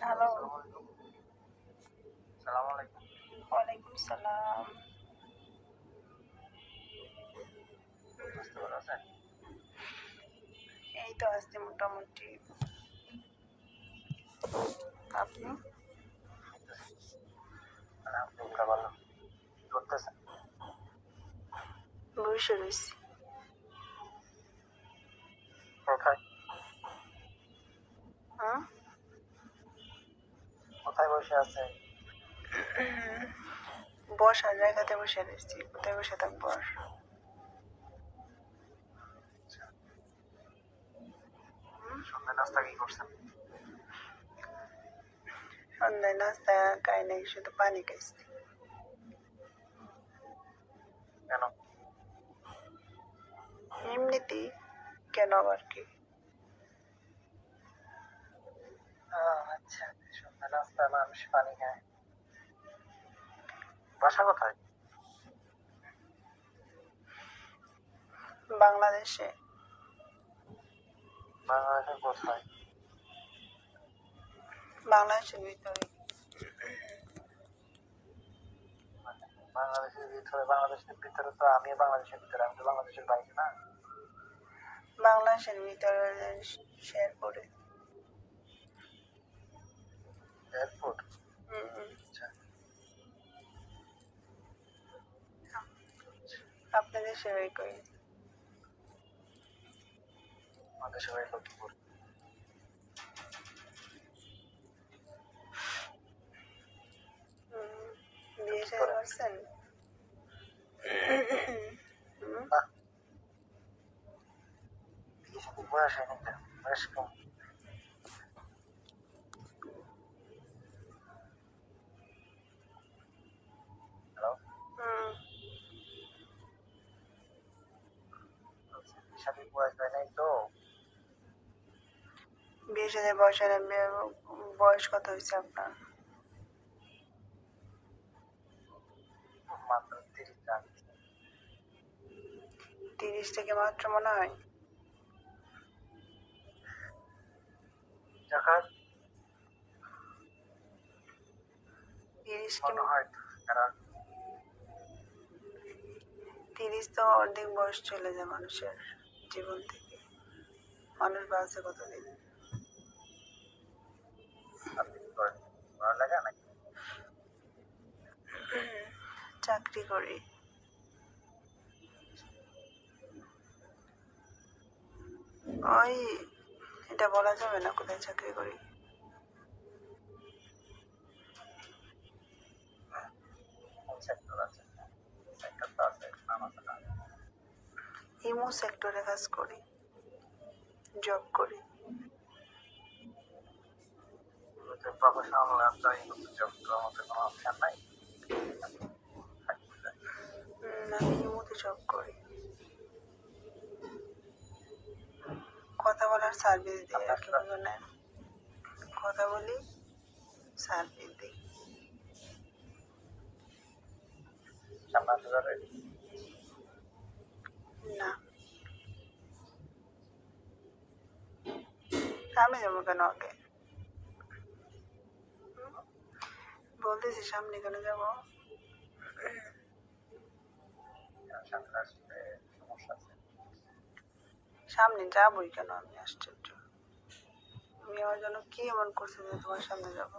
Hello. আসসালামু আলাইকুম। ওয়ালাইকুম সালাম। বুঝতে ভালো আছেন? এই তো আছি মোটামুটি। আপনি? আলহামদুলিল্লাহ ভালো। কি করতেছেন? বসে রয়েছি। কোথায় হুম? কোথায় বসে আছেন? বসার জায়গাতে বসে রয়েছি, কোথায় বসে থাকবো আর? সন্ধ্যা নাস্তা কি করছেন? সন্ধ্যায় নাস্তা খাই নাই, শুধু পানি খাইছি। কেন? এমনিতেই। কেন আবার কি? আচ্ছা, সন্ধ্যা নাস্তা মানুষ পানি খায়। বাসা কোথায়? বাংলাদেশে। বাংলাদেশের কোথায়? বাংলাদেশের ভিতরে। বাংলাদেশের ভিতরে? বাংলাদেশের ভিতরে তো আমি বাংলাদেশের ভিতরে, আমি তো বাংলাদেশের বাইরে না। বাংলাদেশের ভিতরে শেরপুরে। এয়ারপোর্ট? হুম। আচ্ছা। আপনাদের সেবাই করি। আমাদের সবাই লক্ষ্মীপুর। বিয়ে কি শাদী করেন? করছেন? না, বিয়ে শাদীর বয়স হয়নি তো, বয়স কম। হ্যালো? বিয়ে শাদীর বয়স হয় নাই তো। বিয়ে শাদীর বয়স হয় না, বয়স কত হয়েছে আপনার? মাত্র 30 আগে। 30 থেকে মাত্র মনে হয়। যখন 30 মনে হয়, কারণ 30 তো অর্ধেক বয়স চলে যায় মানুষের জীবন থেকে। মানুষ বাঁচে কতদিন? আপনি কি করেন? পড়ালেখা নাকি? চাকরি করি। ওই, এটা বলা যাবে না কোথায় চাকরি করি। কোন সেক্টর আছে? সেক্টর তো আছে, নাম আছে না? ইমো সেক্টরে কাজ করি, জব করি। প্রফেশনাল আপনার জব করার মতো কোনো অপশন নাই? আমি ইমোতে জব করি, কথা বলার সার্ভিস দিই আর কি, বুঝলেন? কথা বলি, সার্ভিস দিই। সামনে আসতে পারে? না, সামনে যাবো কেন? আগে বলতেছি সামনে কেন যাবো? সামনে আসলে সমস্যা আছে। সামনে যাবোই কেন? আমি আশ্চর্য, তুমি আমার জন্য কি এমন করছো যে তোমার সামনে যাবো?